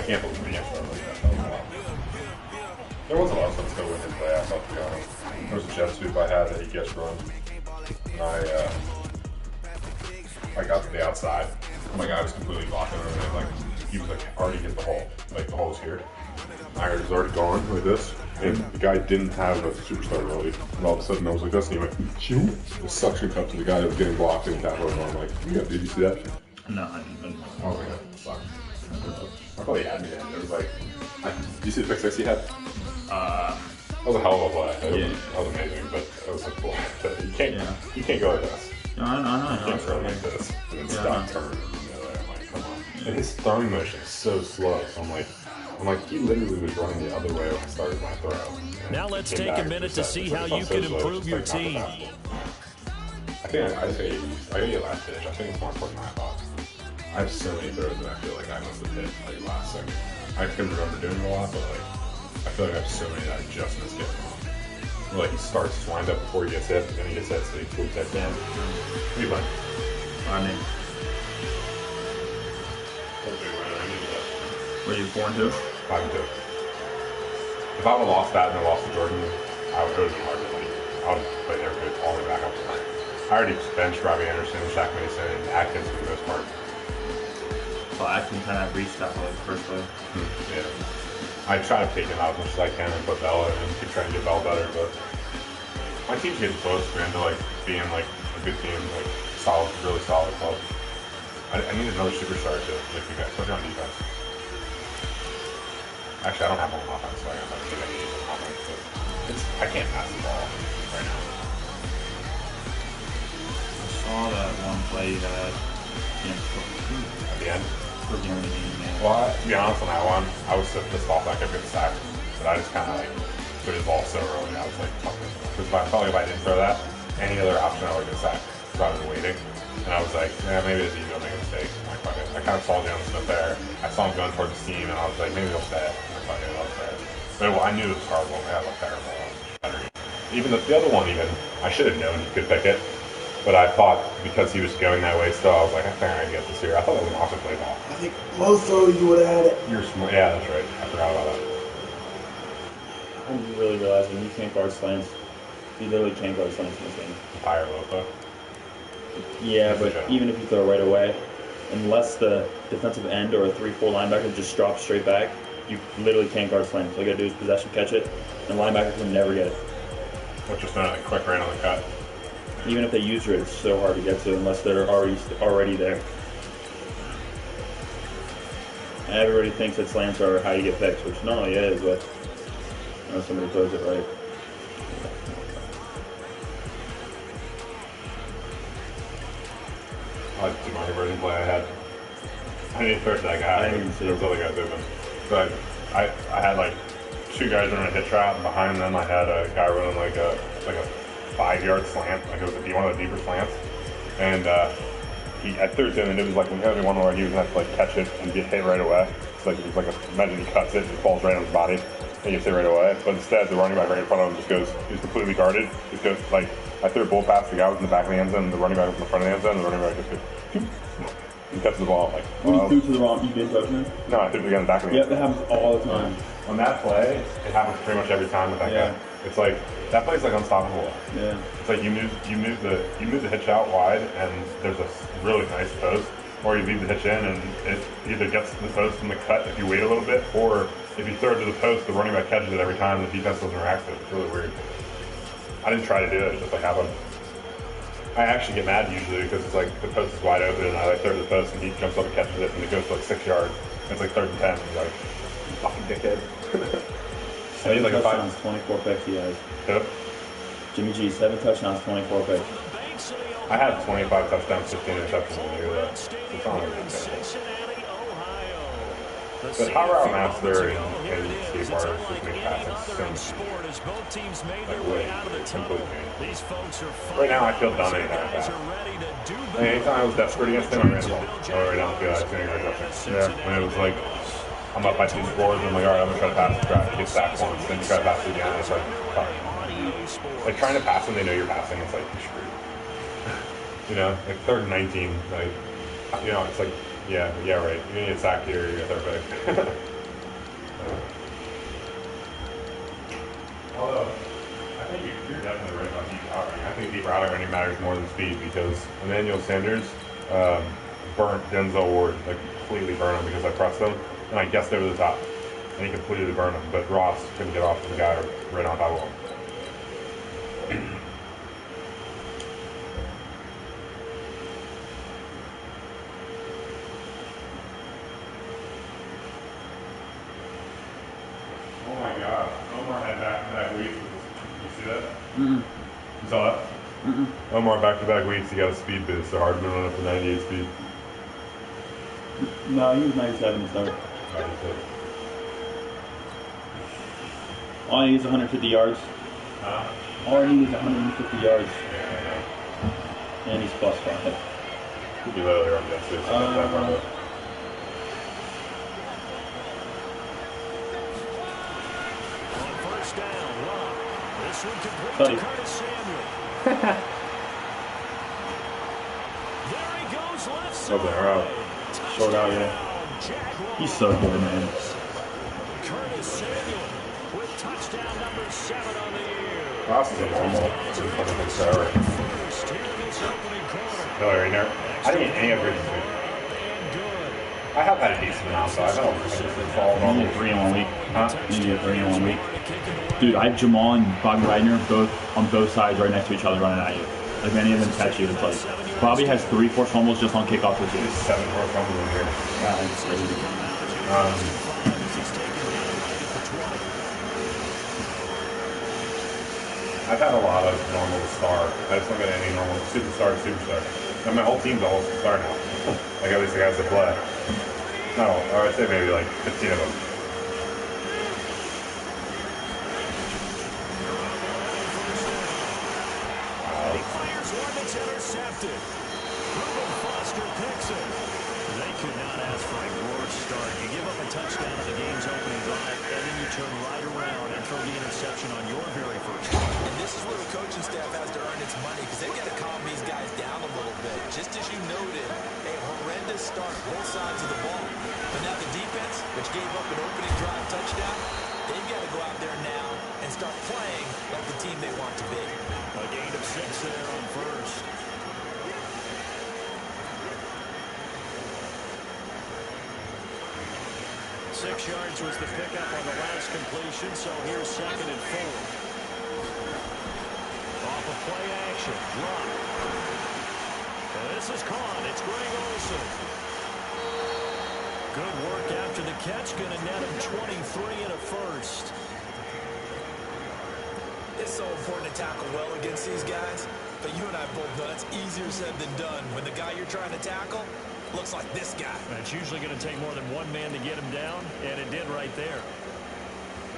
can't believe we can't start like that. That was wild. There was a lot of stuff still with his play, I thought, to be honest. There was a jet sweep I had that he gets run. And I got to the outside. My guy was completely blocking everything. Like, he was like, already hit the hole. Like, the hole's here. I was already gone like this. And the guy didn't have a superstar ability. And all of a sudden I was like this, and he went, shoo! The suction cup to the guy that was getting blocked and tap over. I'm like, yeah, did you see that? No, I didn't. Oh my god, fuck. I thought he had me in. It was like, did you see the pick six he had? That was a hell of a play. That was amazing, but it was like, cool. You can't go like this. No, I know. You can't throw like this and then stop turning. I'm like, come on. And his throwing motion is so slow. So I'm like, he literally was running the other way when I started my throw. Now let's take a minute to see how you can improve your team. I think I say I gotta get last pitch. I think it's more important than I thought. I have so many throws that I feel like I must have hit like last second. I can remember doing a lot, but like I feel like I have so many that I just missed getting off. Where like he starts to wind up before he gets hit, and then he gets hit, so he tweaks that down. What are you playing? I mean, were you 4-2? 5-2. If I would have lost that and then lost to Jordan, I would have been hard to win. I would have played every all the way back up to that. I already benched Robbie Anderson, Shaq Mason, and Atkins for the most part. Well, Atkins kind of reached that like first play. Yeah. I try to take him out as much as I can and put Bell in and keep trying to get Bell better, but my team's getting close, man, to like being like a good team, like solid, really solid club. I need another superstar to like you guys, especially on defense. Actually, I don't have one on offense, so I got to need an offense. But I can't pass the ball right now. I saw that one play you had At the end? for the end of the game, man. Well, to be honest, on that one, I was so pissed off that I kept getting sacked that I just kind of like threw the ball so early. I was like, fuck this. Because I felt like if I didn't throw that, any other option I would get sacked. So I was waiting. And I was like, yeah, maybe it's easy to make a mistake. I'm like, fuck it. I kind of saw Jalen Smith there. I saw him going towards the seam, and I was like, maybe he'll stay. I'm like, fuck it, I'll stay. But well, I knew it was horrible. I looked terrible. Even the other one, I should have known he could pick it. But I thought because he was going that way still, I was like, I think I can get this here. I thought that was an awesome play ball. I think most throws you would have had it. You're smart. Yeah, that's right. I forgot about that. I'm really realizing you can't guard slants. You literally can't guard slants in this game. Higher low though. Yeah, but even if you throw right away, unless the defensive end or a 3-4 linebacker just drops straight back, you literally can't guard slants. All you gotta do is possession catch it, and linebackers will never get it. Or just not a quick ran on the cut. Even if they use it, it's so hard to get to unless they're already there. And everybody thinks that slants are how you get picks, which normally is, but unless somebody throws it right. I like the money version play I had. I didn't throw to that guy. I didn't see there was other guys open. But I had like two guys running a hit trap, and behind them I had a guy running like a 5-yard slant, like it was one of the deeper slants. And I threw it to him, and it was like when he had one where he was gonna have to like catch it and get hit right away. It's like it was like imagine he cuts it and it falls right on his body and he gets hit right away. But instead the running back right in front of him just goes, he's completely guarded. Just goes like I threw a bull pass, the guy was in the back of the end zone, the running back was in the front of the end zone, and the running back just goes and catches the ball. Like, when you threw to the wrong, you didn't touch him? No, I threw it again in the back of the end zone. Yeah, that happens all the time. On that play, it happens pretty much every time with that guy. It's like that play's like unstoppable. Yeah. It's like you move the hitch out wide, and there's a really nice post, or you leave the hitch in, and it either gets to the post in the cut if you wait a little bit, or if you throw it to the post, the running back catches it every time. The defense doesn't react to it. It's really weird. I didn't try to do it; it just like happened. I actually get mad usually because it's like the post is wide open, and I like throw to the post, and he jumps up and catches it, and it goes to like 6 yards. It's like 3rd and 10. And he's like, fucking dickhead. 7 touchdowns, 24 picks he has. Yep. Jimmy G, 7 touchdowns, 24 picks. I had 25 touchdowns, 15 interceptions in the year, though. It's not like that. But Hot Route Master and Steve Barnes just make passing so much. Like, way, completely. Right now, I feel done anytime I pass. Anytime I was desperate against him, I ran the ball. Oh, right now, I feel like it's going to go. When it was like, I'm up by 2 scores, and I'm like, all right, I'm going to try to pass the drive. Get sacked once, then you try to pass it again, and it's like, fuck. Like, trying to pass when they know you're passing, it's like, you're screwed. You know, like 3rd and 19, like, you know, it's like, yeah, right. You're going to get sacked here, you're going to throw pick. Although, I think you're definitely right about deep routing. I think deep routing only matters more than speed because Emmanuel Sanders burnt Denzel Ward, like completely burned him because I pressed him and I guessed over the top. And he completely burned him, but Ross couldn't get off the guy right on top of him. Oh my god, Omar had back-to-back weeks. You see that? Mm-mm. You saw that? Mm-mm. Omar back-to-back weeks, he got a speed boost, so Hardman went up to 98 speed. No, he was 97 to start. All I need is 150 yards. All I need is 150 yards. Yeah, And he's plus 5. could be literally right next to it. First down, Love. This one complete Buddy. to Curtis Samuel. There he goes left side. Oh, they're out. Short out, yeah. Jaguars. He's so good, man. Curtis Samuel with touchdown number 7 on the year. Ross is a normal. It's a fucking big server. First here in this opening quarter. Hillary, no. I didn't get any of it. And good. I have had a decent amount, so I don't think this is all You normal. need a 3 in 1 week. Huh? You need a 3 in 1 week. Dude, I have Jamal and Bobby Wagner both on both sides right next to each other running at you. Like, many of them catch you. It's like, Bobby has 3 forced fumbles just on kickoff with you. There's 7 forced fumbles in here. Yeah, it's crazy. I've had a lot of normal to star. I just don't get any normal superstar to superstar. And my whole team's all star now. Like at least the guys that play. No, or I'd say maybe like 15 of them. He fires one that's intercepted. Reuben Foster picks it. They could not ask for a worse start. You give up a touchdown on the game's opening drive, and then you turn right around and throw the interception on your very first one. And this is where the coaching staff has to earn its money because they've got to calm these guys down a little bit. Just as you noted, a horrendous start both sides of the ball. But now the defense, which gave up an opening drive touchdown, they've got to go out there now and start playing like the team they want to be. A gain of 6 there on first. Six yards was the pickup on the last completion, so here's 2nd and 4. Off of play action, Love. And this is caught. It's Greg Olsen. Good work after the catch. Going to net him 23 and a first. It's so important to tackle well against these guys, but you and I both know that's easier said than done when the guy you're trying to tackle looks like this guy. It's usually going to take more than one man to get him down, and it did right there.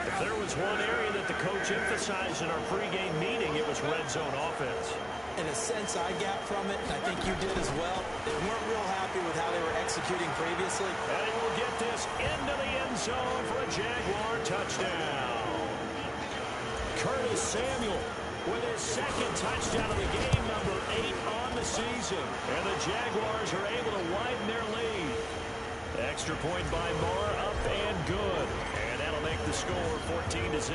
If there was one area that the coach emphasized in our pregame meeting, it was red zone offense. In a sense, I got from it, and I think you did as well. They weren't real happy with how they were executing previously. And he will get this into the end zone for a Jaguar touchdown. Curtis Samuel with his 2nd touchdown of the game, number 8 on the season. And the Jaguars are able to widen their lead. Extra point by Marr, up and good. And that'll make the score 14-0.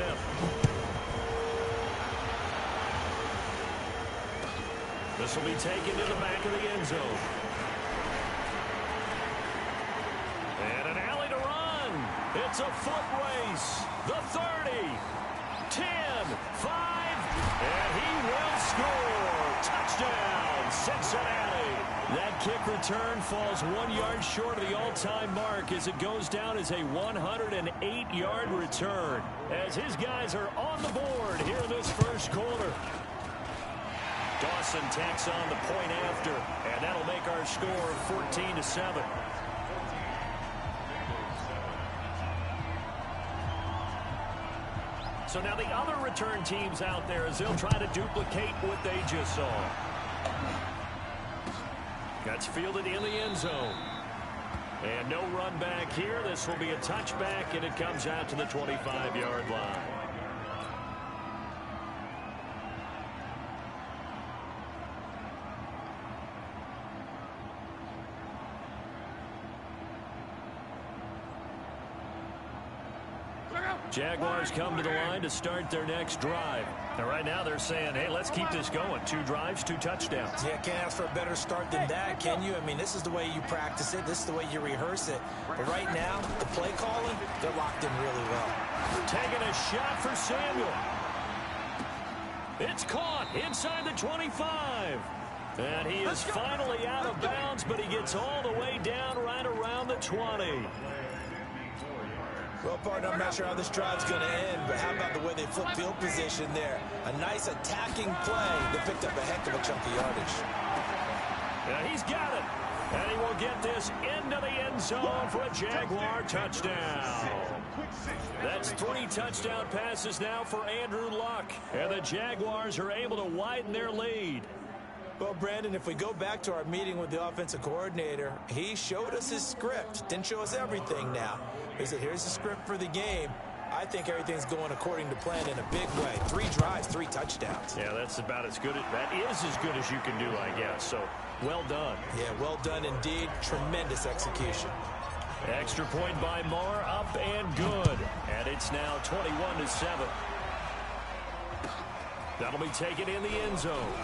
This will be taken to the back of the end zone. And an alley to run. It's a foot race. The 30, 10, 5, and he will score. Touchdown, Cincinnati. That kick return falls 1 yard short of the all-time mark as it goes down as a 108-yard return. As his guys are on the board here in this first quarter. Dawson tacks on the point after, and that'll make our score 14-7. So now the other return teams out there as they'll try to duplicate what they just saw. That's fielded in the end zone. And no run back here. This will be a touchback, and it comes out to the 25-yard line. Jaguars come to the line to start their next drive. And right now they're saying, hey, let's keep this going. 2 drives, 2 touchdowns. Yeah, can't ask for a better start than that, can you? I mean, this is the way you practice it. This is the way you rehearse it. But right now, the play calling, they're locked in really well. Taking a shot for Samuel. It's caught inside the 25. And he is finally out of bounds, but he gets all the way down right around the 20. Well, partner, I'm not sure how this drive's going to end, but how about the way they flip field position there? A nice attacking play that picked up a heck of a chunk of yardage. Yeah, he's got it. And he will get this into the end zone for a Jaguar touchdown. That's 3 touchdown passes now for Andrew Luck. And the Jaguars are able to widen their lead. Well, Brandon, if we go back to our meeting with the offensive coordinator, he showed us his script. Didn't show us everything now. He said, here's the script for the game. I think everything's going according to plan in a big way. 3 drives, 3 touchdowns. Yeah, that's about as good. That is as good as you can do, I guess. So, well done. Yeah, well done indeed. Tremendous execution. Extra point by Moore, up and good. And it's now 21-7. That'll be taken in the end zone.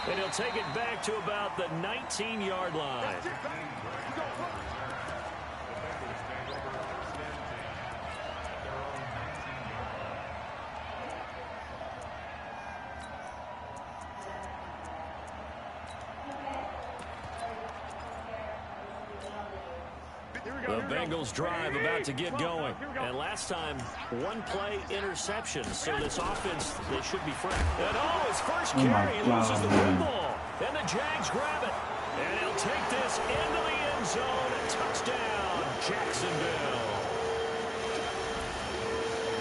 And he'll take it back to about the 19-yard line. The Bengals drive about to get going. And last time, 1-play interception. So this offense, they should be fresh. And his first carry, he loses the football. And the Jags grab it. And he'll take this into the end zone. Touchdown, Jacksonville.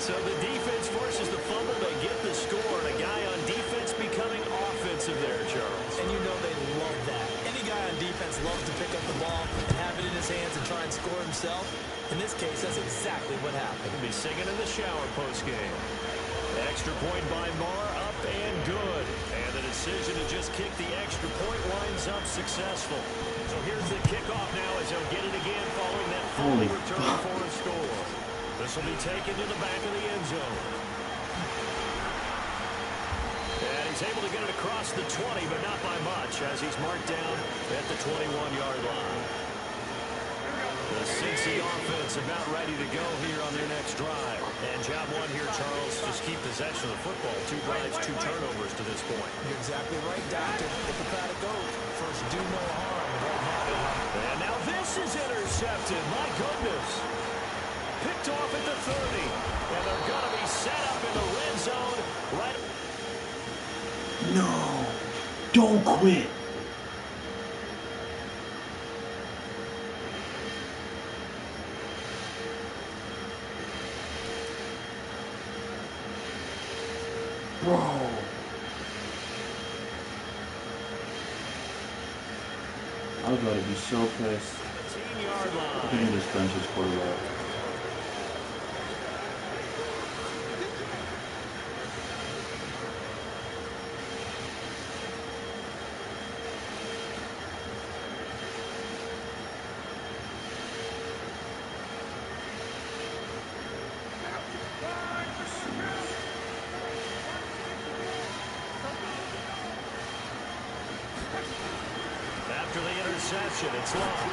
So the defense forces the fumble. They get the score. And a guy on defense becoming offensive there, Charles. And you know they love that. Any guy on defense loves to pick up the ball and have it in his hands and try and score himself. In this case, that's exactly what happened. He'll be singing in the shower postgame. Extra point by Moore, up and good. And the decision to just kick the extra point winds up successful. So here's the kickoff now as he'll get it again following that fumble return for a score. This will be taken to the back of the end zone. And he's able to get it across the 20, but not by much, as he's marked down at the 21-yard line. The Cincy offense about ready to go here on their next drive. And job one here, Charles, just keep possession of the football. 2 drives, 2 turnovers to this point. You're exactly right, Doctor. Get the pat of gold. First, do no harm. And now this is intercepted. My goodness. Picked off at the 30. And they're going to be set up in the red zone right. No, don't quit. Bro. I was about to be so pissed. 17-yard line. He can just bench his quarterback. After the interception, it's long.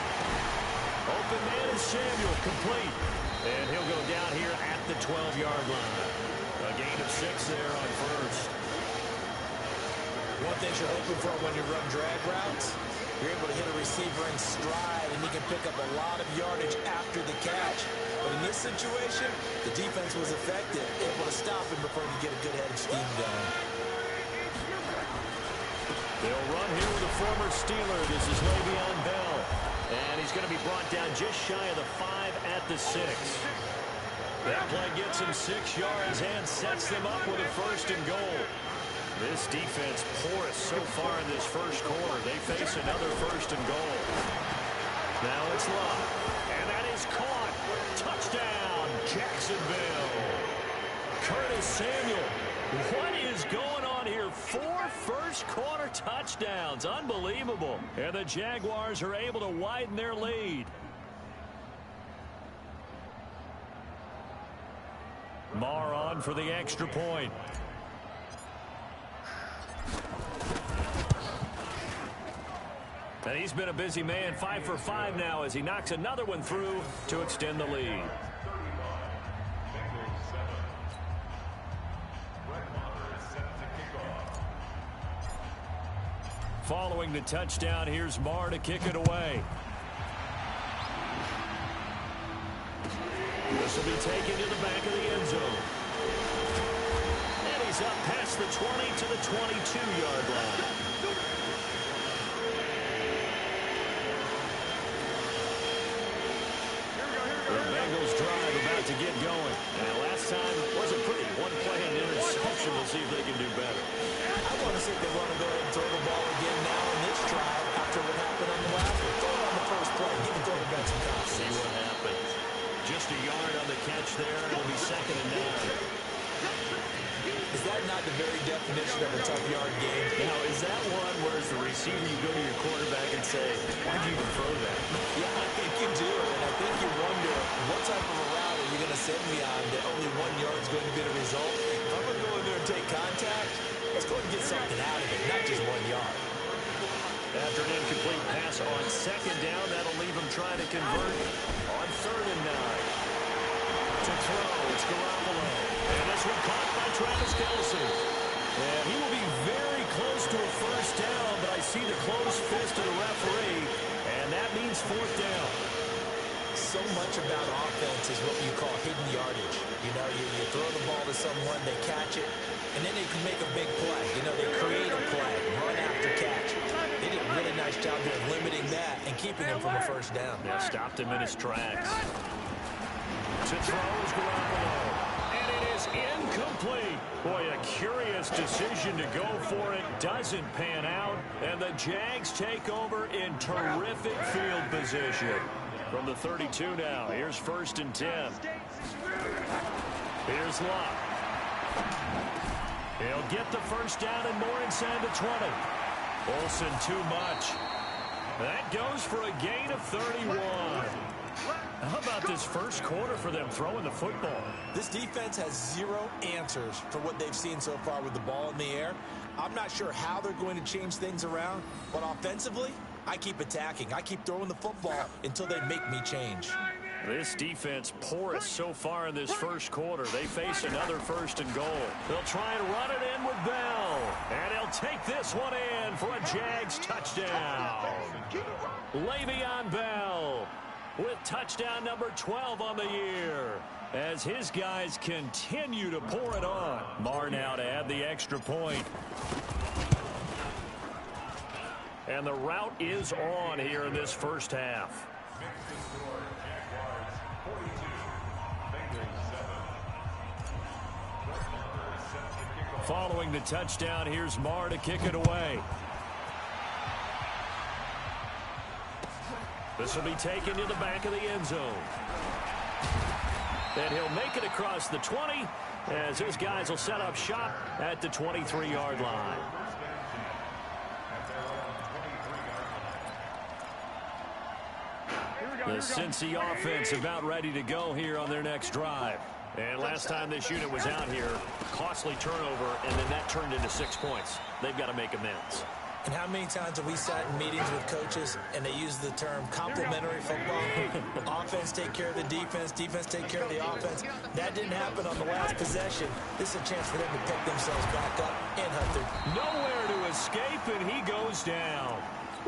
Open man is Samuel, complete. And he'll go down here at the 12-yard line. A gain of 6 there on first. One thing you're hoping for when you run drag routes, you're able to hit a receiver in stride, and he can pick up a lot of yardage after the catch. But in this situation, the defense was effective, able to stop him before he could get a good head of steam going. They'll run here with a former Steeler. This is Le'Veon Bell. And he's going to be brought down just shy of the 5 at the 6. That play gets him 6 yards and sets them up with a 1st and goal. This defense porous so far in this first quarter. They face another 1st and goal. Now it's Luck. And that is caught. Touchdown, Jacksonville. Curtis Samuel. What is going on here? 4 first-quarter touchdowns. Unbelievable. And the Jaguars are able to widen their lead. Marr on for the extra point. And he's been a busy man, 5 for 5 now as he knocks another one through to extend the lead. Following the touchdown, here's Marr to kick it away. This will be taken to the back of the end zone. And he's up past the 20 to the 22-yard line. The Bengals drive about to get going. And last time wasn't pretty. One play and interception. We'll see if they can do better. I want to see if they want to go ahead and throw the ball again now in this drive after what happened on the last one. Throw it on the first play. Give the quarterback some confidence. See what happens. Just a yard on the catch there. It'll be 2nd and 9. Is that not the very definition of a tough yard game? Now, is that one where as the receiver you go to your quarterback and say, why'd you even throw that? Yeah, I think you do. And I think you wonder, what type of a route are you going to send me on that only 1 yard is going to be the result? If I'm going to go in there and take contact, let's go and get something out of it, not just 1 yard. After an incomplete pass on 2nd down, that'll leave him trying to convert on 3rd and 9. To throw, it's Garoppolo. And this one caught by Travis Kelce. And he will be very close to a first down, but I see the closed fist of the referee, and that means 4th down. So much about offense is what you call hidden yardage. You know, you throw the ball to someone, they catch it, and then they can make a big play. You know, they create a play, run after catch. They did a really nice job there of limiting that and keeping him from a first down. Yeah, stopped him in his tracks. To throw is Garoppolo. And it is incomplete. Boy, a curious decision to go for it. Doesn't pan out. And the Jags take over in terrific field position. From the 32 now. Here's 1st and 10. Here's Luck. He'll get the first down and more inside the 20. Olsen too much. That goes for a gain of 31. How about this first quarter for them throwing the football? This defense has 0 answers for what they've seen so far with the ball in the air. I'm not sure how they're going to change things around, but offensively, I keep attacking. I keep throwing the football until they make me change. This defense porous so far in this first quarter. They face another 1st and goal. They'll try and run it in with Bell. And he'll take this one in for a Jags touchdown. Le'Veon Bell with touchdown number 12 on the year as his guys continue to pour it on. Marr now to add the extra point. And the route is on here in this first half. Following the touchdown, here's Marr to kick it away. This will be taken to the back of the end zone. And he'll make it across the 20 as his guys will set up shop at the 23-yard line. The Cincy offense about ready to go here on their next drive. And last time this unit was out here, costly turnover, and then that turned into 6 points. They've got to make amends. And how many times have we sat in meetings with coaches and they use the term complementary football? Offense take care of the defense, defense take care of the offense. That didn't happen on the last possession. This is a chance for them to pick themselves back up and hunt nowhere to escape, and he goes down.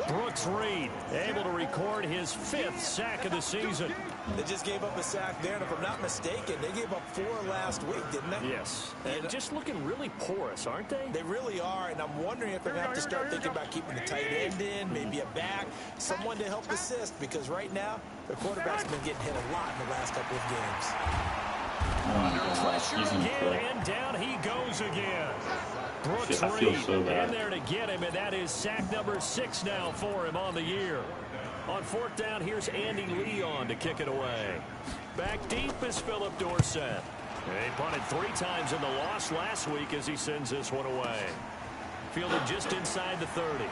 Brooks Reed able to record his 5th sack of the season. They just gave up a sack there, and if I'm not mistaken, they gave up 4 last week, didn't they? Yes. And just looking really porous, aren't they? They really are, and I'm wondering if they're going to have to start thinking about keeping the tight end in, maybe a back, someone to help assist, because right now, their quarterback's been getting hit a lot in the last couple of games. Pressure again, and down he goes again. Brooks Reed in there to get him, and that is sack number 6 now for him on the year. On 4th down, here's Andy Leon to kick it away. Back deep is Philip Dorsett. He punted 3 times in the loss last week as he sends this one away. Fielded just inside the 30.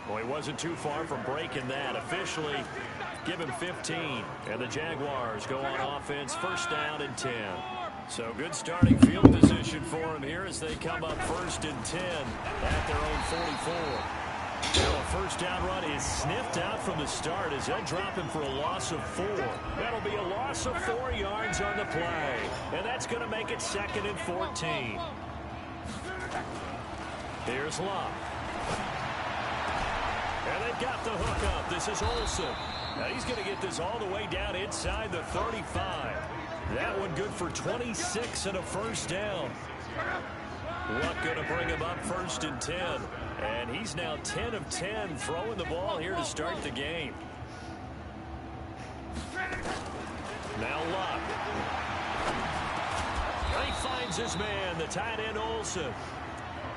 Boy, he wasn't too far from breaking that. Officially, give him 15. And the Jaguars go on offense, first down and 10. So good starting field position for him here as they come up first and 10 at their own 44. So a first down run is sniffed out from the start as they'll drop him for a loss of 4. That'll be a loss of 4 yards on the play. And that's going to make it 2nd and 14. Here's Locke. And they've got the hook up. This is Olsen. Now he's going to get this all the way down inside the 35. That one good for 26 and a first down. Luck going to bring him up first and 10. And he's now 10 of 10 throwing the ball here to start the game. Now Luck. He finds his man, the tight end Olsen.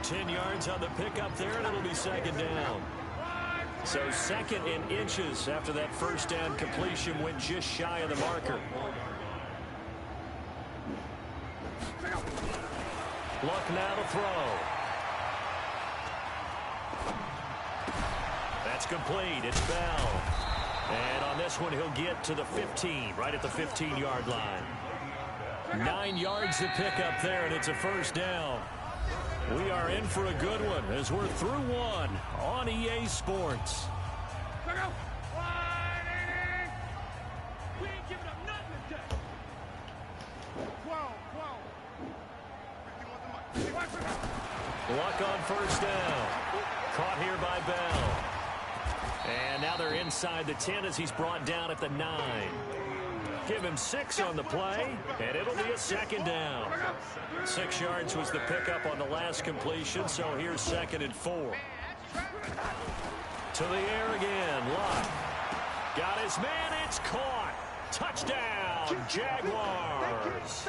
10 yards on the pickup there, and it'll be 2nd down. So 2nd and inches after that first down completion went just shy of the marker. Luck now to throw. That's complete. It's Bell. And on this one, he'll get to the 15, right at the 15-yard line. 9 yards to pick up there, and it's a first down. We are in for a good one as we're through one on EA Sports. Luck on first down. Caught here by Bell. And now they're inside the 10 as he's brought down at the 9. Give him 6 on the play, and it'll be a 2nd down. 6 yards was the pickup on the last completion, so here's 2nd and 4. To the air again, Luck. Got his man, it's caught. Touchdown, Jaguars.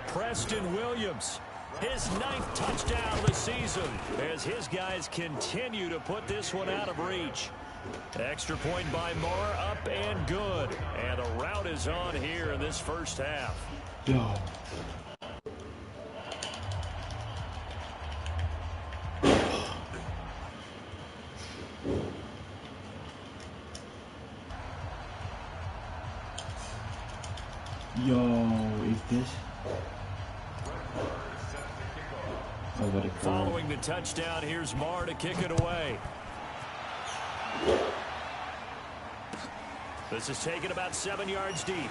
Preston Williams, his 9th touchdown of the season as his guys continue to put this one out of reach. Extra point by Moore, up and good. And a rout is on here in this first half. Yo. Is this? Following the touchdown, here's Marr to kick it away. This is taken about 7 yards deep.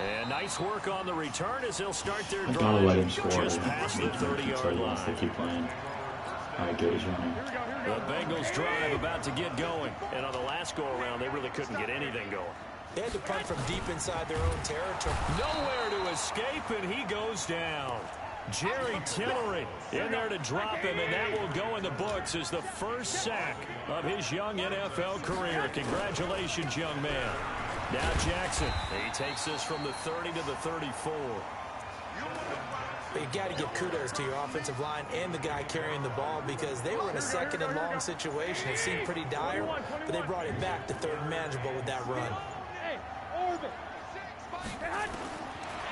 And nice work on the return as they'll start their drive just past the 30-yard line. They keep playing. All right, good. The Bengals drive about to get going. And on the last go-around, they really couldn't get anything going. They had to punt from deep inside their own territory. Nowhere to escape, and he goes down. Jerry Tillery in there to drop him, and that will go in the books as the first sack of his young NFL career. Congratulations, young man. Now Jackson, he takes this from the 30 to the 34. But you got to give kudos to your offensive line and the guy carrying the ball because they were in a 2nd and long situation. It seemed pretty dire, but they brought it back to 3rd and manageable with that run.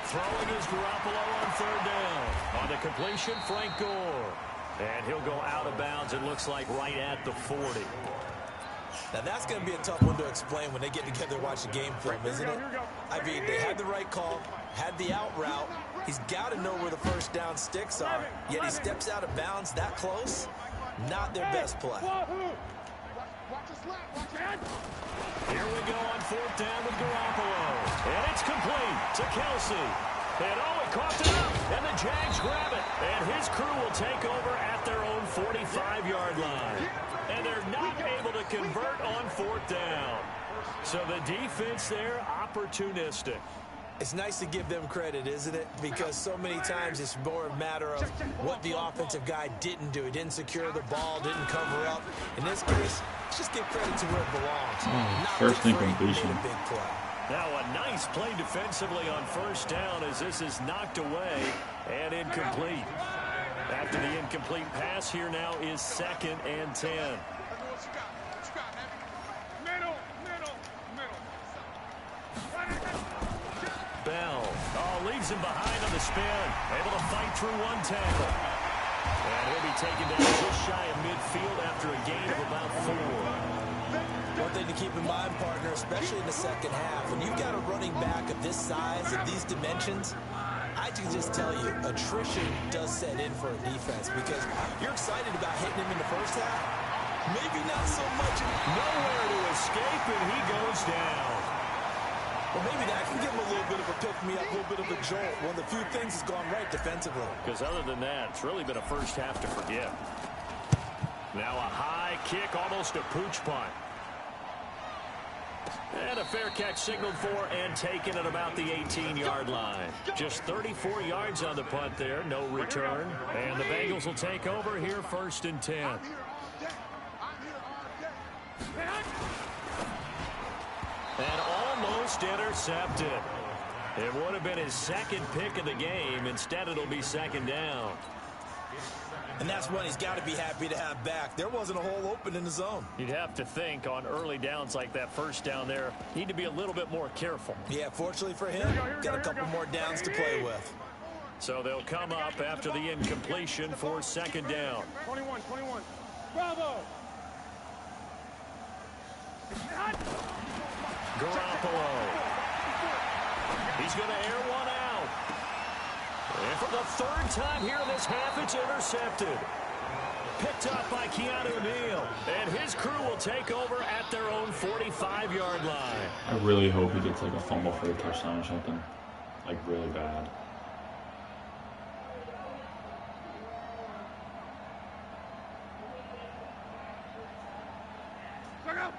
Throwing is Garoppolo on 3rd down. On the completion, Frank Gore. And he'll go out of bounds, it looks like, right at the 40. Now, that's going to be a tough one to explain when they get together and watch the game film, isn't it? I mean, they had the right call, had the out route. He's got to know where the first down sticks are, yet he steps out of bounds that close. Not their best play. Here we go on 4th down with Garoppolo. And it's complete to Kelsey. And he coughed it up. And the Jags grab it. And his crew will take over at their own 45-yard line. And they're not able to convert on 4th down. So the defense there, opportunistic. It's nice to give them credit, isn't it? Because so many times it's more a matter of what the offensive guy didn't do. He didn't secure the ball, didn't cover up. In this case, let's just give credit to where it belongs. First incompletion. Big play. Now a nice play defensively on 1st down as this is knocked away and incomplete. After the incomplete pass, here now is 2nd and 10. Bell leaves him behind on the spin. Able to fight through one tackle. And he'll be taken down just shy of midfield after a gain of about 4. One thing to keep in mind, partner, especially in the second half, when you've got a running back of this size and these dimensions, I can just tell you, attrition does set in for a defense because you're excited about hitting him in the first half. Maybe not so much. Nowhere to escape, and he goes down. Well, maybe that can give him a little bit of a pick-me-up, a little bit of a jolt. One of the few things has gone right defensively. Because other than that, it's really been a first half to forget. Now a high kick, almost a pooch punt. And a fair catch signaled for and taken at about the 18-yard line. Just 34 yards on the punt there, no return. And the Bengals will take over here 1st and 10. And almost intercepted. It would have been his second pick of the game. Instead, it'll be 2nd down. And that's one he's got to be happy to have back. There wasn't a hole open in the zone. You'd have to think on early downs like that first down there, need to be a little bit more careful. Yeah, fortunately for him, got a couple more downs to play with. So they'll come up after the incompletion for 2nd down. 21. Bravo! Garoppolo. He's going to air one out. And for the 3rd time here in this half, it's intercepted. Picked up by Keanu Neal. And his crew will take over at their own 45-yard line. I really hope he gets like a fumble for a touchdown or something. Like really bad.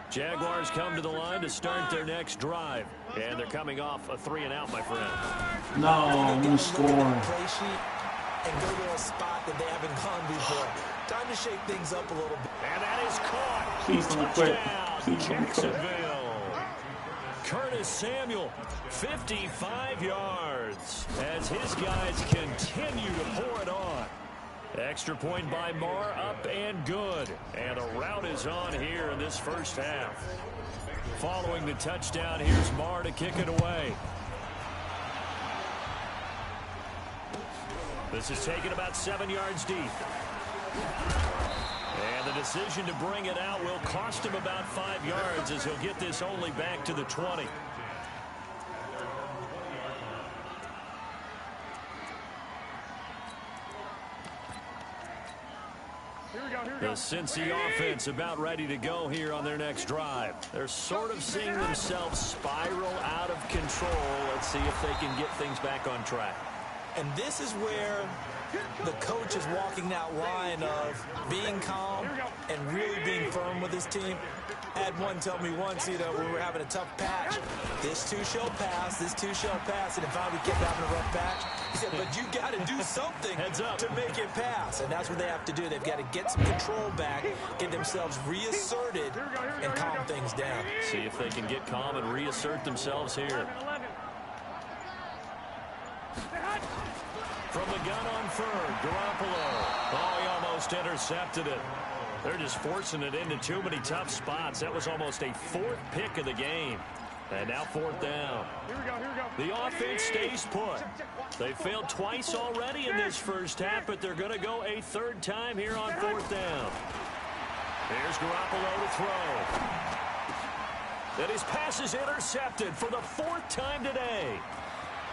Jaguars come to the line to start their next drive. And they're coming off a 3-and-out, my friend. No, you score. Play sheet and go to a spot that they haven't gone before. Time to shake things up a little bit. And that is caught. Please don't quit. Touchdown, Please don't quit. Jacksonville. Curtis Samuel, 55 yards, as his guys continue to pour it on. Extra point by Marr, up and good. And a rout is on here in this first half. Following the touchdown, here's Marr to kick it away. This is taken about 7 yards deep. And the decision to bring it out will cost him about 5 yards as he'll get this only back to the 20. The Cincy offense about ready to go here on their next drive. They're sort of seeing themselves spiral out of control. Let's see if they can get things back on track. And this is where the coach is walking that line of being calm and really being firm with his team. I had one tell me once, when we were having a tough patch, this too shall pass, this too shall pass. And if I would keep having a rough patch, he said, but you got to do something to make it pass. And that's what they have to do. They've got to get some control back, get themselves reasserted, and calm things down. See if they can get calm and reassert themselves here. From the gun on third, Garoppolo. Oh, he almost intercepted it. They're just forcing it into too many tough spots. That was almost a 4th pick of the game. And now 4th down. The offense stays put. They failed twice already in this first half, but they're going to go a 3rd time here on 4th down. Here's Garoppolo to throw. And his pass is intercepted for the 4th time today.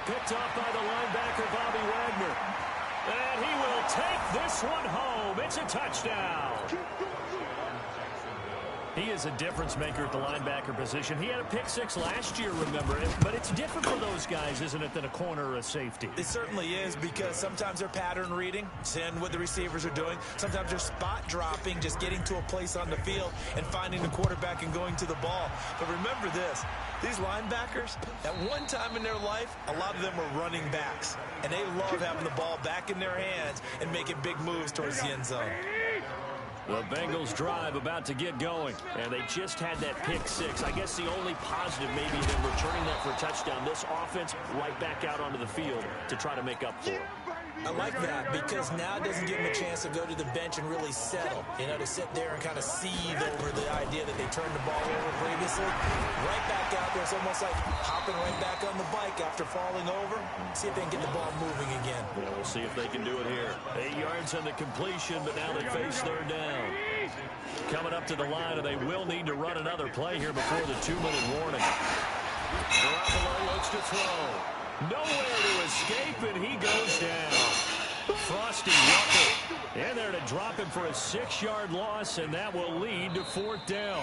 Picked up by the linebacker, Bobby Wagner. And he will take this one home. It's a touchdown. He is a difference maker at the linebacker position. He had a pick 6 last year, remember it. But it's different for those guys, isn't it, than a corner or a safety? It certainly is, because sometimes they're pattern reading, seeing what the receivers are doing. Sometimes they're spot dropping, just getting to a place on the field and finding the quarterback and going to the ball. But remember this, these linebackers, at one time in their life, a lot of them were running backs. And they love having the ball back in their hands and making big moves towards the end zone. The Bengals drive about to get going, and they just had that pick 6. I guess the only positive maybe them returning that for a touchdown. This offense right back out onto the field to try to make up for it. I like that because now it doesn't give him a chance to go to the bench and really settle. You know, to sit there and kind of seethe over the idea that they turned the ball over previously. Right back out there. It's almost like hopping right back on the bike after falling over. See if they can get the ball moving again. Yeah, we'll see if they can do it here. 8 yards on the completion, but now they face third down. Coming up to the line, and they will need to run another play here before the 2-minute warning. Garoppolo looks to throw. Nowhere to escape, and he goes down. Frosty Rucker in there to drop him for a 6-yard loss, and that will lead to fourth down.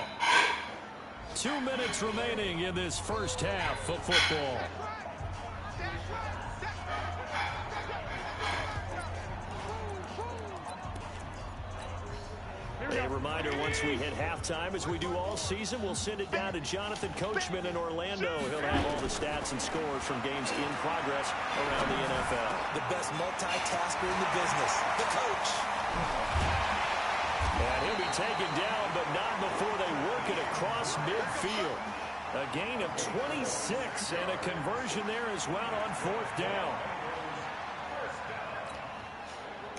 2 minutes remaining in this first half of football. A reminder, once we hit halftime, as we do all season, we'll send it down to Jonathan Coachman in Orlando. He'll have all the stats and scores from games in progress around the NFL. The best multitasker in the business, the coach. And he'll be taken down, but not before they work it across midfield. A gain of 26 and a conversion there as well on fourth down.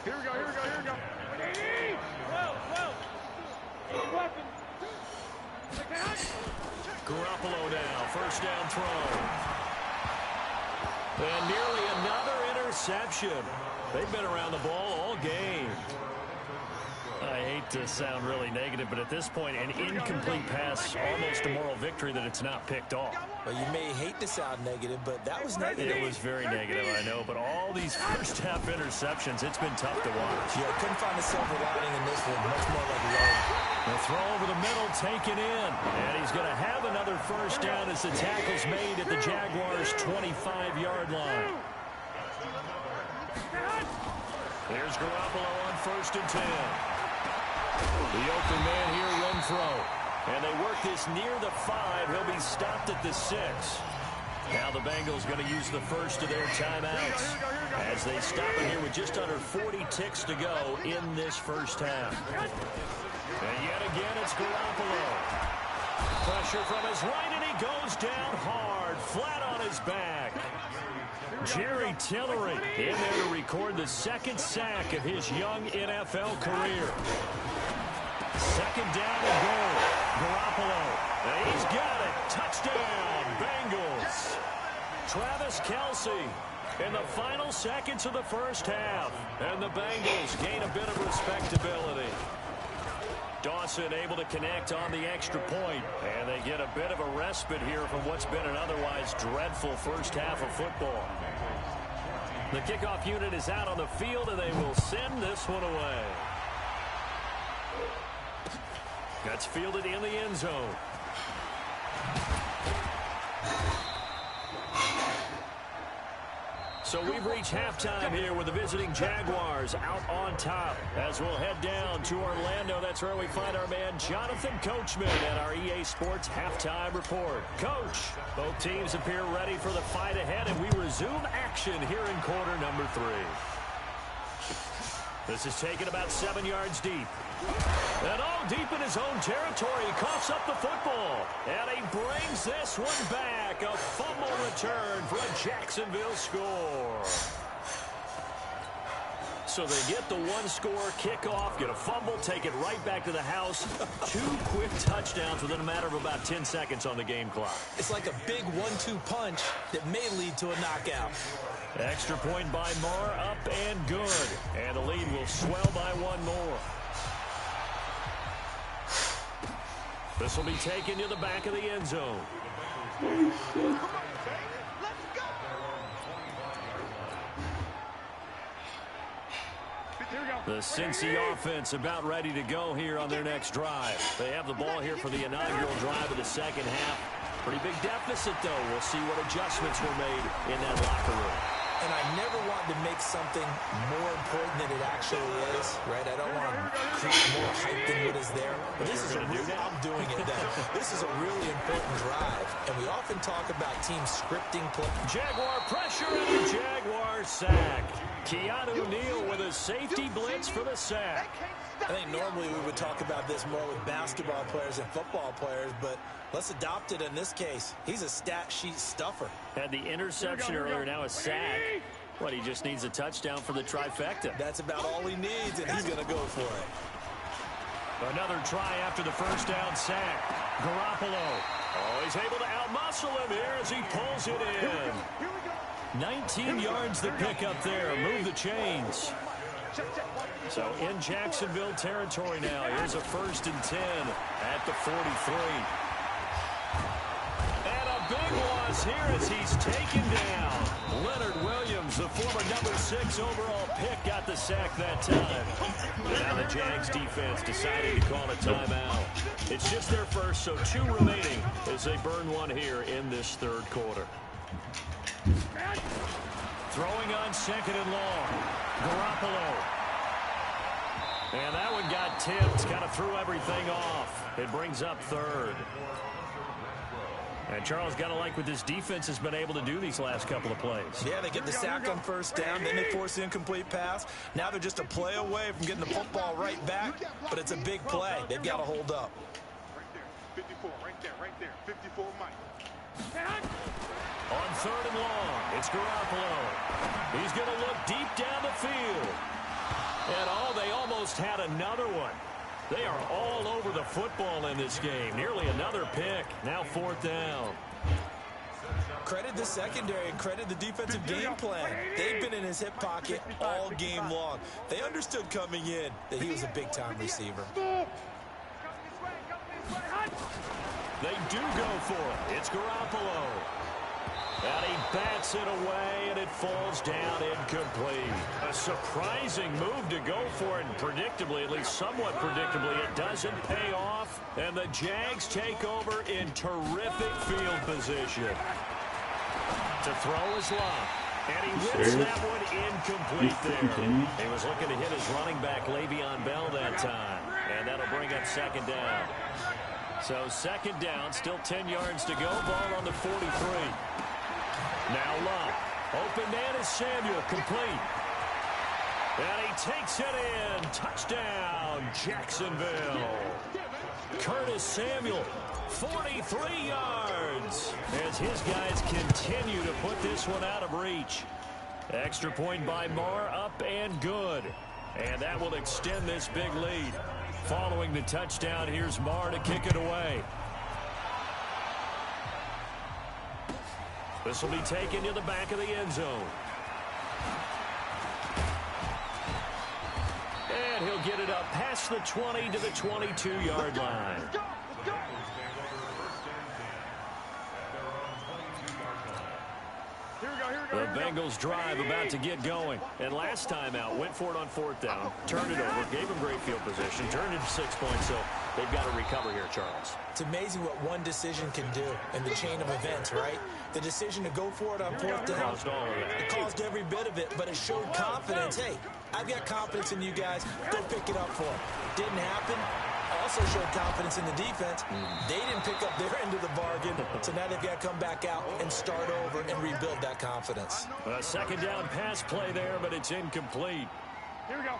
Here we go, here we go, here we go. Garoppolo now, first down throw. And nearly another interception. They've been around the ball all game. I hate to sound really negative, but at this point, an incomplete pass, almost a moral victory that it's not picked off. Well, you may hate to sound negative, but that was negative. It was very negative, I know, but all these first half interceptions, it's been tough to watch. Yeah, couldn't find a silver lining in this one. Much more like love. The throw over the middle taken in, and he's going to have another first down as the tackle's made at the Jaguars' 25-yard line. There's Garoppolo on 1st and 10. The open man here, Renfro. And they work this near the 5. He'll be stopped at the 6. Now the Bengals going to use the first of their timeouts as they stop it here with just under 40 ticks to go in this first half. And yet again, it's Garoppolo. Pressure from his right, and he goes down hard, flat on his back. Jerry Tillery in there to record the 2nd sack of his young NFL career. 2nd down and goal. Garoppolo. And he's got it. Touchdown, Bengals. Travis Kelce in the final seconds of the first half. And the Bengals gain a bit of respectability. Dawson able to connect on the extra point. And they get a bit of a respite here from what's been an otherwise dreadful first half of football. The kickoff unit is out on the field, and they will send this one away. That's fielded in the end zone. So we've reached halftime here with the visiting Jaguars out on top. As we'll head down to Orlando, that's where we find our man Jonathan Coachman at our EA Sports Halftime Report. Coach, both teams appear ready for the fight ahead, and we resume action here in quarter number 3. This is taken about 7 yards deep. And deep in his own territory, he coughs up the football. And he brings this one back. A fumble return for a Jacksonville score. So they get the one-score kickoff, get a fumble, take it right back to the house. 2 quick touchdowns within a matter of about 10 seconds on the game clock. It's like a big 1-2 punch that may lead to a knockout. Extra point by Marr, up and good. And the lead will swell by 1 more. This will be taken to the back of the end zone. The Cincy offense about ready to go here on their next drive. They have the ball here for the inaugural drive of the second half. Pretty big deficit, though. We'll see what adjustments were made in that locker room. And I never want to make something more important than it actually is, right? I don't want to create more hype than what is there. But this is a real, I'm doing it then. This is a really important drive. And we often talk about teams scripting play. Jaguar pressure and a Jaguar sack. Keanu Neal with a safety blitz for the sack. I think normally we would talk about this more with basketball players and football players, but let's adopt it in this case. He's a stat sheet stuffer. Had the interception earlier, now a sack. Well, he just needs a touchdown for the trifecta. That's about all he needs, and he's going to go for it. Another try after the first down sack. Garoppolo. Oh, he's able to outmuscle him here as he pulls it in. 19 yards the pick up there. Move the chains. So in Jacksonville territory now. Here's a 1st and 10 at the 43. And a big loss here as he's taken down. Leonard Williams, the former number 6 overall pick, got the sack that time. Now the Jags defense deciding to call a timeout. It's just their first, so 2 remaining as they burn one here in this 3rd quarter. Throwing on 2nd and long. Garoppolo. And that one got tipped, kind of threw everything off. It brings up 3rd. And Charles, got to like what this defense has been able to do these last couple of plays. Yeah, they get the sack on 1st down, then they force the incomplete pass. Now they're just a play away from getting the football right back, but it's a big play. They've got to hold up. Right there, 54, right there, 54, Mike. On 3rd and long, it's Garoppolo. He's going to look deep down the field. And they almost had another one. They are all over the football in this game. Nearly another pick. Now 4th down. Credit the secondary and credit the defensive game plan. They've been in his hip pocket all game long. They understood coming in that he was a big-time receiver. They do go for it. It's Garoppolo. And he bats it away, and it falls down incomplete. A surprising move to go for it, and predictably, at least somewhat predictably, it doesn't pay off. And the Jags take over in terrific field position. To throw is Love. And he whips that one incomplete there. He was looking to hit his running back, Le'Veon Bell, that time. And that'll bring up 2nd down. So 2nd down, still 10 yards to go. Ball on the 43. Now Love. Open man is Samuel, complete. And he takes it in. Touchdown, Jacksonville. Curtis Samuel, 43 yards. As his guys continue to put this one out of reach. Extra point by Marr, up and good. And that will extend this big lead. Following the touchdown, here's Marr to kick it away. This will be taken to the back of the end zone. And he'll get it up past the 20 to the 22-yard line. The Bengals drive about to get going. And last time out, went for it on 4th down, turned it over, gave them great field position, turned it to 6 points, so they've got to recover here, Charles. It's amazing what one decision can do in the chain of events, right? The decision to go for it on 4th down, it caused every bit of it, but it showed confidence. Hey, I've got confidence in you guys. Go pick it up for them. Didn't happen. Also showed confidence in the defense. They didn't pick up their end of the bargain, so now they've got to come back out and start over and rebuild that confidence. A 2nd down pass play there, but it's incomplete.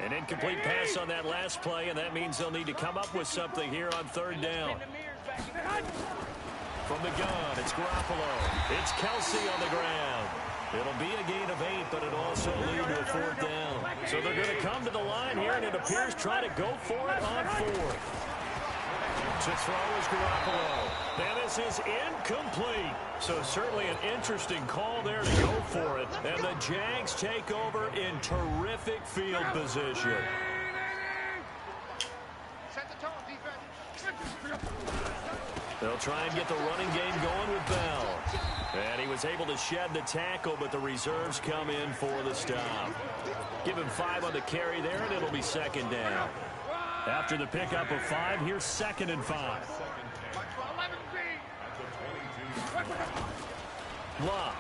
An incomplete pass on that last play, and that means they'll need to come up with something here on 3rd down. From the gun, it's Garoppolo. It's Kelsey on the ground. It'll be a gain of 8, but it'll also lead to a 4th down. So they're going to come to the line here, and it appears try to go for it on 4th. To throw is Garoppolo. And this is incomplete. So certainly an interesting call there to go for it. And the Jags take over in terrific field position. They'll try and get the running game going with Bell. And he was able to shed the tackle, but the reserves come in for the stop. Give him 5 on the carry there, and it'll be 2nd down. After the pickup of 5, here's 2nd and 5. Love.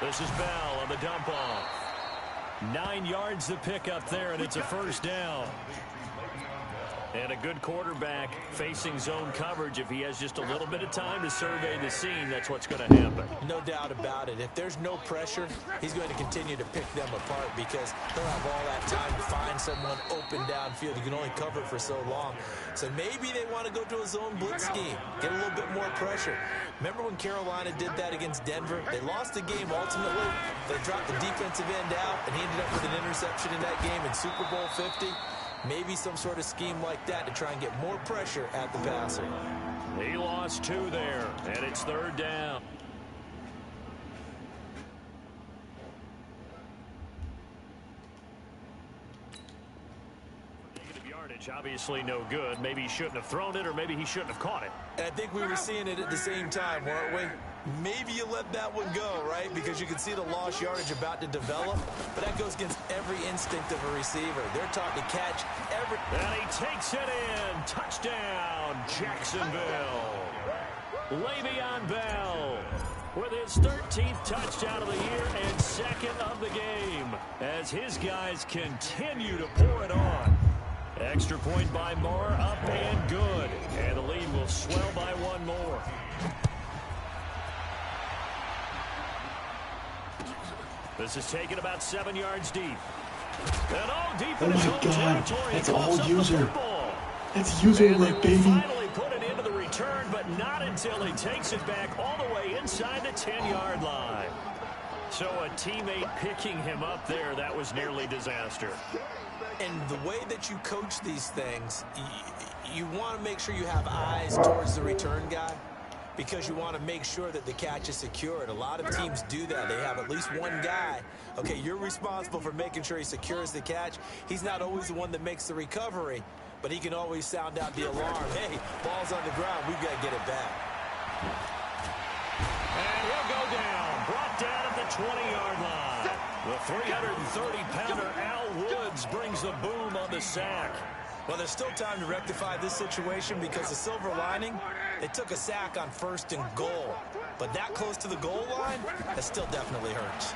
This is Bell on the dump off. 9 yards the pickup there, and it's a 1st down. And a good quarterback facing zone coverage, if he has just a little bit of time to survey the scene, that's what's going to happen. No doubt about it. If there's no pressure, he's going to continue to pick them apart because he'll have all that time to find someone open downfield. You can only cover for so long. So maybe they want to go to a zone blitz scheme, get a little bit more pressure. Remember when Carolina did that against Denver? They lost the game ultimately. They dropped the defensive end out, and he ended up with an interception in that game in Super Bowl 50. Maybe some sort of scheme like that to try and get more pressure at the passer. He lost 2 there, and it's 3rd down. Negative yardage, obviously no good. Maybe he shouldn't have thrown it, or maybe he shouldn't have caught it. And I think we were seeing it at the same time, weren't we? Maybe you let that one go, right? Because you can see the lost yardage about to develop. But that goes against every instinct of a receiver. They're taught to catch every... And he takes it in. Touchdown, Jacksonville. Le'Veon Bell with his 13th touchdown of the year and 2nd of the game as his guys continue to pour it on. Extra point by Moore, up and good. And the lead will swell by 1 more. This is taken about 7 yards deep. And all deep in his own territory. That's all user. That's And user they like, will baby. finally put it into the return, but not until he takes it back all the way inside the 10-yard line. So a teammate picking him up there, that was nearly disaster. And the way that you coach these things, you want to make sure you have eyes towards the return guy because you want to make sure that the catch is secured. A lot of teams do that. They have at least one guy. Okay, you're responsible for making sure he secures the catch. He's not always the one that makes the recovery, but he can always sound out the alarm. Hey, ball's on the ground. We've got to get it back. And he'll go down. Brought down at the 20-yard line. The 330-pounder Al Woods brings the boom on the sack. Well, there's still time to rectify this situation because the silver lining, they took a sack on 1st and goal. But that close to the goal line, that still definitely hurts.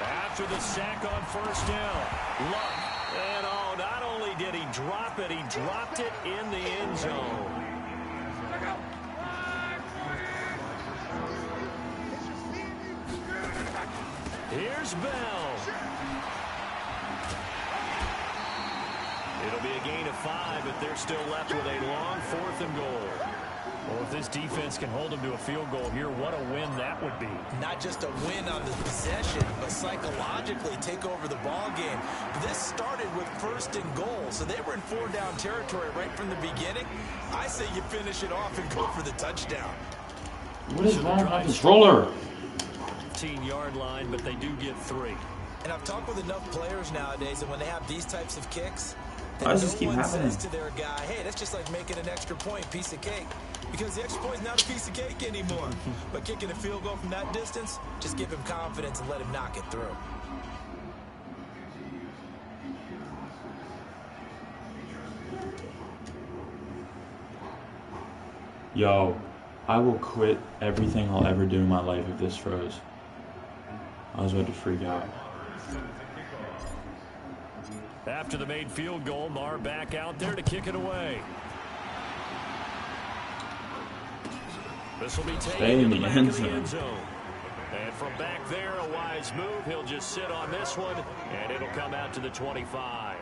After the sack on 1st down, Luck. And oh, not only did he drop it, he dropped it in the end zone. Here's Bell. It'll be a gain of 5, but they're still left with a long 4th and goal. Well, if this defense can hold them to a field goal here, what a win that would be. Not just a win on the possession, but psychologically take over the ball game. This started with 1st and goal, so they were in 4-down territory right from the beginning. I say you finish it off and go for the touchdown. What is wrong with my controller? 15-yard line, but they do get 3. And I've talked with enough players nowadays, and when they have these types of kicks, Why does this keep no one happening? says to their guy, hey, that's just like making an extra point, piece of cake. Because the extra point is not a piece of cake anymore. But kicking a field goal from that distance, just give him confidence and let him knock it through. Yo, I will quit everything I'll ever do in my life if this froze. I was about to freak out. After the made field goal, Marr back out there to kick it away. This will be taken in the back of the end zone. And from back there, a wise move. He'll just sit on this one, and it'll come out to the 25.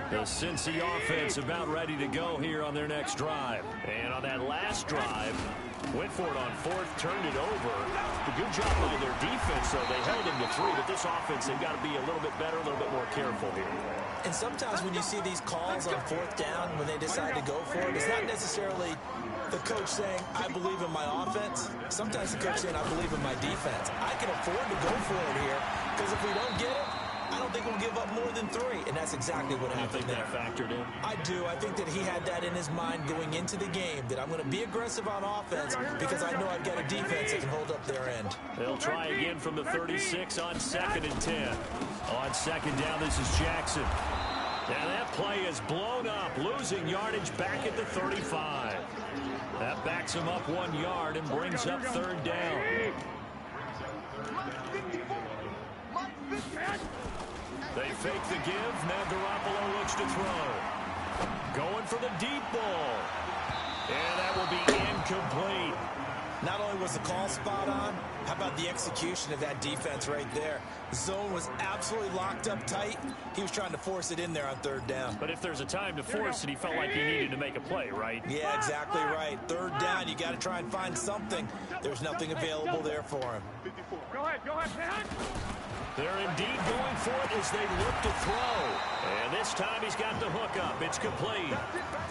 The Cincy offense about ready to go here on their next drive. And on that last drive, went for it on 4th, turned it over. A good job by their defense, though. They held him to 3, but this offense, they've got to be a little bit better, a little bit more careful here. And sometimes when you see these calls on 4th down, when they decide to go for it, it's not necessarily the coach saying, I believe in my offense. Sometimes the coach saying, I believe in my defense. I can afford to go for it here, because if we don't get it, I don't think we'll give up more than 3, and that's exactly what happened there. You think that factored in? I do. I think that he had that in his mind going into the game, that I'm going to be aggressive on offense because I know I've got a defense that can hold up their end. They'll try again from the 36 on 2nd and 10. On 2nd down, this is Jackson. And that play is blown up, losing yardage back at the 35. That backs him up 1 yard and brings up 3rd down. They fake the give. Now Garoppolo looks to throw. Going for the deep ball. And that will be incomplete. Not only was the call spot on, how about the execution of that defense right there? The zone was absolutely locked up tight. He was trying to force it in there on third down. But if there's a time to force it, he felt like he needed to make a play, right? Yeah, exactly right. Third down, you got to try and find something. There's nothing available there for him. 54. Go ahead. They're indeed going for it as they look to throw. And this time he's got the hook up. It's complete.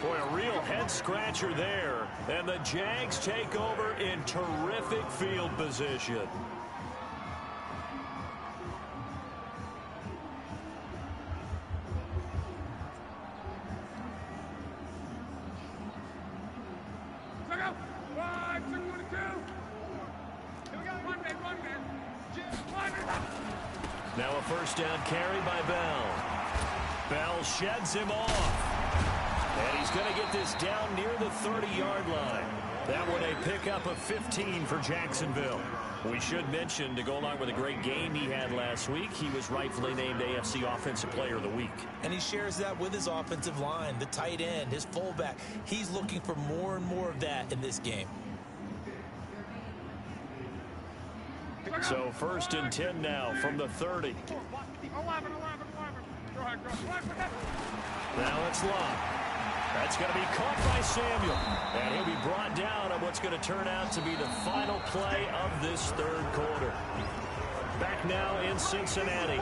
Boy, a real head-scratcher there. And the Jags take over in terrific field position. Now a first down carry by Bell. Bell sheds him off. And he's going to get this down near the 30-yard line. That one a pickup of 15 for Jacksonville. We should mention, to go along with a great game he had last week, he was rightfully named AFC Offensive Player of the Week. And he shares that with his offensive line, the tight end, his fullback. He's looking for more and more of that in this game. So first and 10 now from the 30. Now it's Locke. That's going to be caught by Samuel. And he'll be brought down on what's going to turn out to be the final play of this third quarter. Back now in Cincinnati.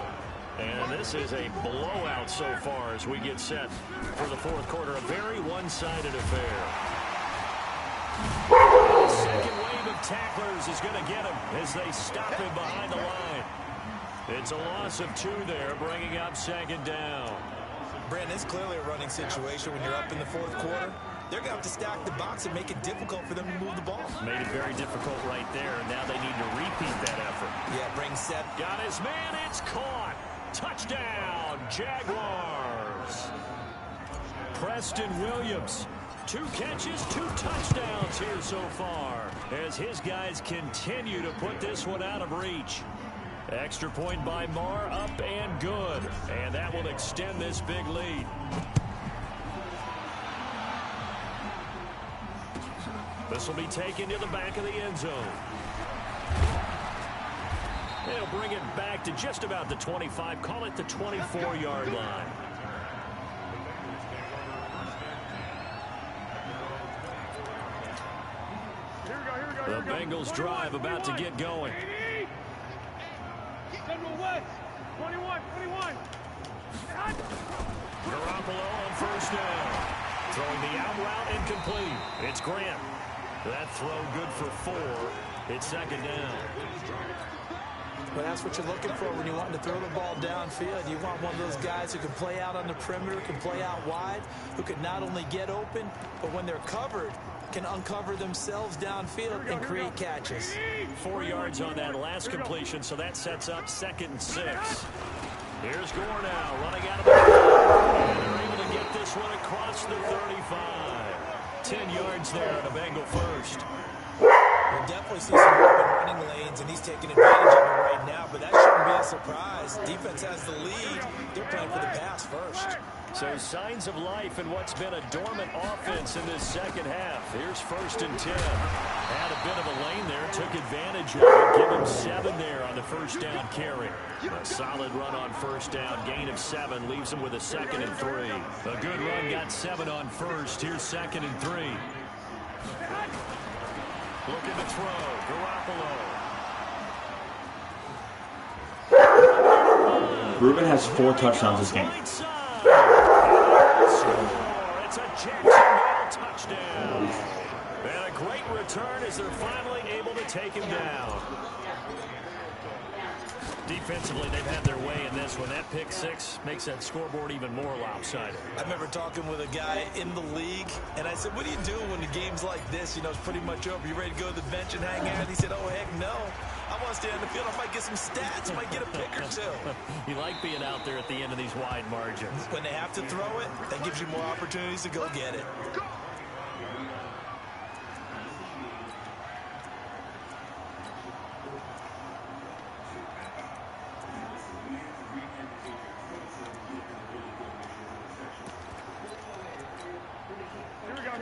And this is a blowout so far as we get set for the fourth quarter. A very one-sided affair. The second wave of tacklers is going to get him as they stop him behind the line. It's a loss of 2 there, bringing up second down. Brandon, it's clearly a running situation when you're up in the fourth quarter. They're going to have to stack the box and make it difficult for them to move the ball. Made it very difficult right there. Now they need to repeat that effort. Yeah, bring Seth. Got his man. It's caught. Touchdown, Jaguars. Preston Williams. 2 catches, 2 touchdowns here so far as his guys continue to put this one out of reach. Extra point by Marr, up and good. And that will extend this big lead. This will be taken to the back of the end zone. They'll bring it back to just about the 25, call it the 24-yard line. The Bengals drive about to get going. Garoppolo on first down. Throwing the out route incomplete. It's Grant. That throw good for 4. It's second down. But that's what you're looking for when you want to throw the ball downfield. You want one of those guys who can play out on the perimeter, can play out wide, who can not only get open, but when they're covered, can uncover themselves downfield and create catches. 4 yards on that last completion, so that sets up second and 6. Here's Gore now, running out of the ball. And they're able to get this one across the 35. 10 yards there on a Bengal first. We'll definitely see some open running lanes, and he's taking advantage of it right now, but that shouldn't be a surprise. Defense has the lead. They're playing for the pass first. So signs of life in what's been a dormant offense in this second half. Here's first and 10. Had a bit of a lane there, took advantage of it. Give him 7 there on the first down carry. A solid run on first down, gain of 7, leaves him with a second and 3. A good run, got 7 on first. Here's second and 3. Looking to throw, Garoppolo. Ruben has 4 touchdowns this game. It's a Jacksonville touchdown. And a great return as they're finally able to take him down. Defensively, they've had their way in this one. That pick 6 makes that scoreboard even more lopsided. I remember talking with a guy in the league, and I said, what do you do when the game's like this? You know, it's pretty much over. You ready to go to the bench and hang out? He said, oh, heck no. I want to stay on the field. I might get some stats. I might get a pick or 2. You like being out there at the end of these wide margins. When they have to throw it, that gives you more opportunities to go get it.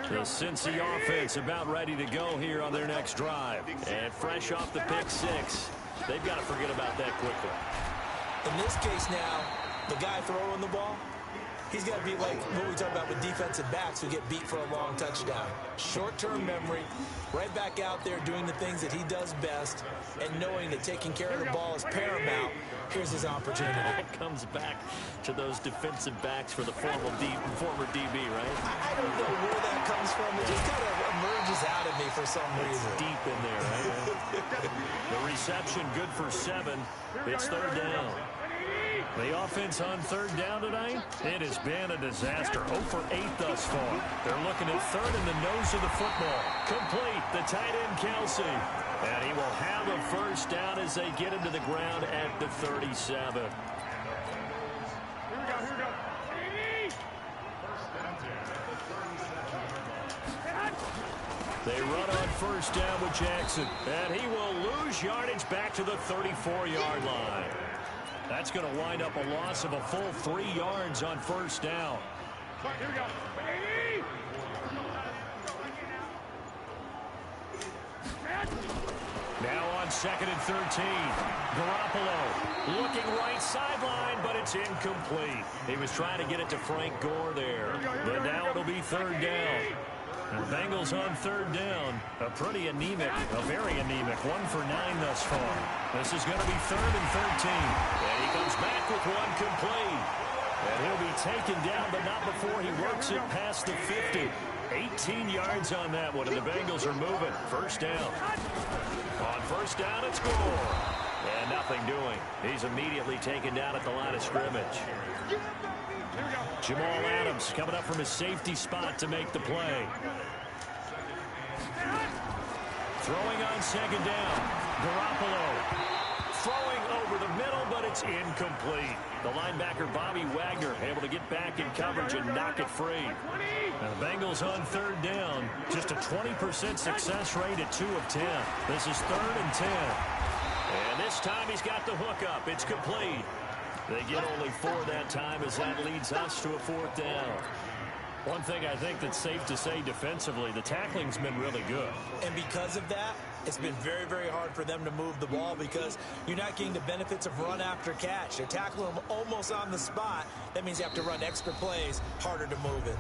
The Cincy offense about ready to go here on their next drive. And fresh off the pick six, they've got to forget about that quickly. In this case now, the guy throwing the ball, he's got to be like what we talk about with defensive backs who get beat for a long touchdown. Short-term memory, right back out there doing the things that he does best, and knowing that taking care of the ball is paramount. Here's his opportunity. It comes back to those defensive backs for the former DB, right? I don't know where that comes from. It just kind of emerges out of me for some reason. It's deep in there, right? The reception good for 7. It's third down. The offense on third down tonight, it has been a disaster. 0 for 8 thus far. They're looking at third in the nose of the football. Complete, the tight end Kelsey. And he will have a first down as they get into the ground at the 37. Here we go. They run on first down with Jackson. And he will lose yardage back to the 34-yard line. That's going to wind up a loss of a full 3 yards on first down. Here we go. Now on second and 13. Garoppolo looking right sideline, but it's incomplete. He was trying to get it to Frank Gore there. But now it'll be third down. The Bengals on third down. A pretty anemic, a very anemic 1 for 9 thus far. This is going to be third and 13. And he comes back with one complete. And he'll be taken down, but not before he works it past the 50. 18 yards on that one, and the Bengals are moving. First down. On first down, it's Gore. And nothing doing. He's immediately taken down at the line of scrimmage. Jamal Adams coming up from his safety spot to make the play. Throwing on second down. Garoppolo throwing over the middle, but it's incomplete. The linebacker, Bobby Wagner, able to get back in coverage and knock it free. And the Bengals on third down. Just a 20% success rate at 2 of 10. This is third and 10. And this time he's got the hook up. It's complete. They get only 4 that time as that leads us to a fourth down. One thing I think that's safe to say defensively, the tackling's been really good. And because of that, it's been very, very hard for them to move the ball because you're not getting the benefits of run after catch. They're tackling them almost on the spot. That means you have to run extra plays, harder to move it.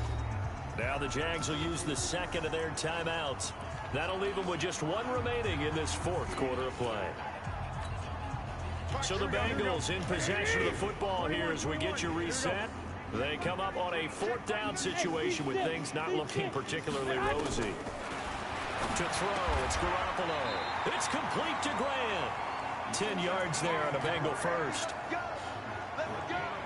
Now the Jags will use the second of their timeouts. That'll leave them with just 1 remaining in this fourth quarter of play. So the Bengals in possession of the football here as we get you reset. They come up on a fourth down situation with things not looking particularly rosy. To throw, it's Garoppolo. It's complete to Grant. 10 yards there on a Bengal first.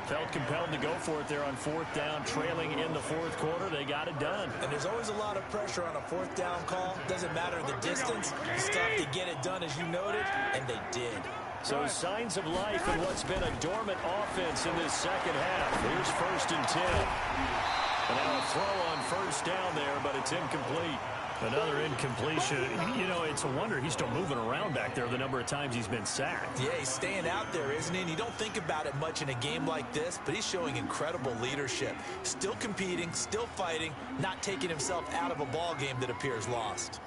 Felt compelled to go for it there on fourth down, trailing in the fourth quarter. They got it done. And there's always a lot of pressure on a fourth down call. Doesn't matter the distance. It's tough to get it done, as you noted, and they did. So signs of life in what's been a dormant offense in this second half. Here's first and 10. And now a throw on first down there, but it's incomplete. Another incompletion. You know, it's a wonder he's still moving around back there the number of times he's been sacked. Yeah, he's staying out there, isn't he? And you don't think about it much in a game like this, but he's showing incredible leadership. Still competing, still fighting, not taking himself out of a ball game that appears lost.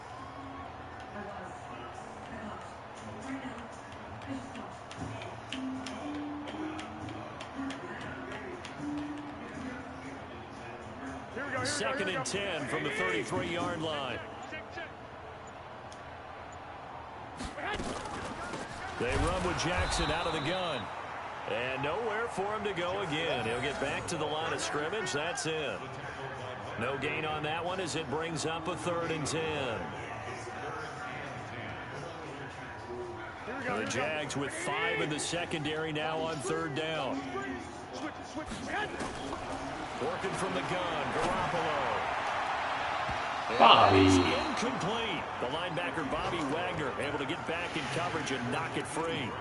Second and 10 from the 33-yard line. They run with Jackson out of the gun. And nowhere for him to go again. He'll get back to the line of scrimmage. That's it. No gain on that one as it brings up a third and 10. The Jags with 5 in the secondary now on third down. Working from the gun, Garoppolo. Bobby. Incomplete. The linebacker, Bobby Wagner, able to get back in coverage and knock it free.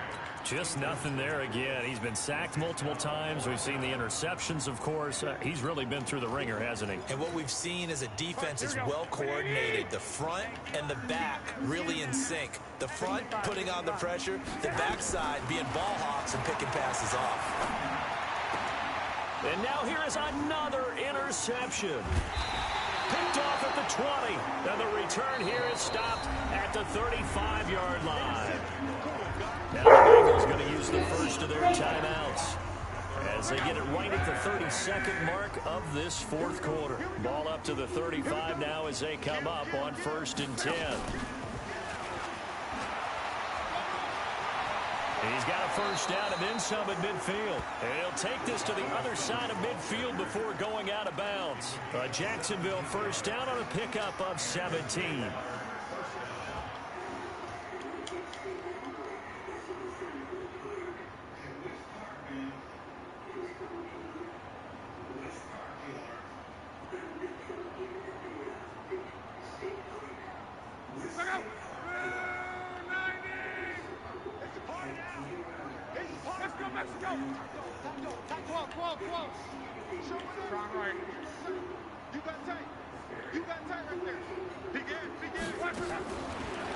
Just nothing there again. He's been sacked multiple times. We've seen the interceptions, of course. He's really been through the ringer, hasn't he? And what we've seen is a defense is well coordinated. The front and the back really in sync. The front putting on the pressure, the backside being ball hawks and picking passes off. And now here is another interception. Picked off at the 20. And the return here is stopped at the 35-yard line. Now the Bengals going to use the first of their timeouts as they get it right at the 32nd mark of this fourth quarter. Ball up to the 35 now as they come up on 1st and 10. He's got a first down and then some at midfield. And he'll take this to the other side of midfield before going out of bounds. A Jacksonville first down on a pickup of 17.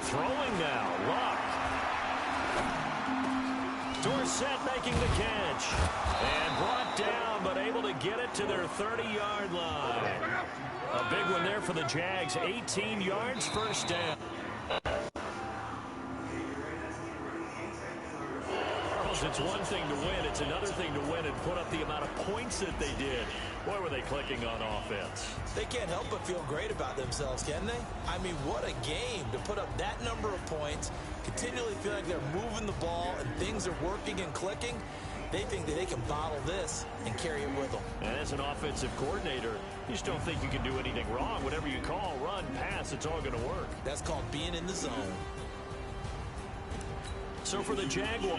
Throwing now, Luck. Dorsett making the catch. And brought down, but able to get it to their 30-yard line. A big one there for the Jags. 18 yards, first down. It's one thing to win. It's another thing to win and put up the amount of points that they did. Boy, were they clicking on offense. They can't help but feel great about themselves, can they? I mean, what a game to put up that number of points, continually feel like they're moving the ball and things are working and clicking. They think that they can bottle this and carry it with them. And as an offensive coordinator, you just don't think you can do anything wrong. Whatever you call, run, pass, it's all going to work. That's called being in the zone. So for the Jaguars,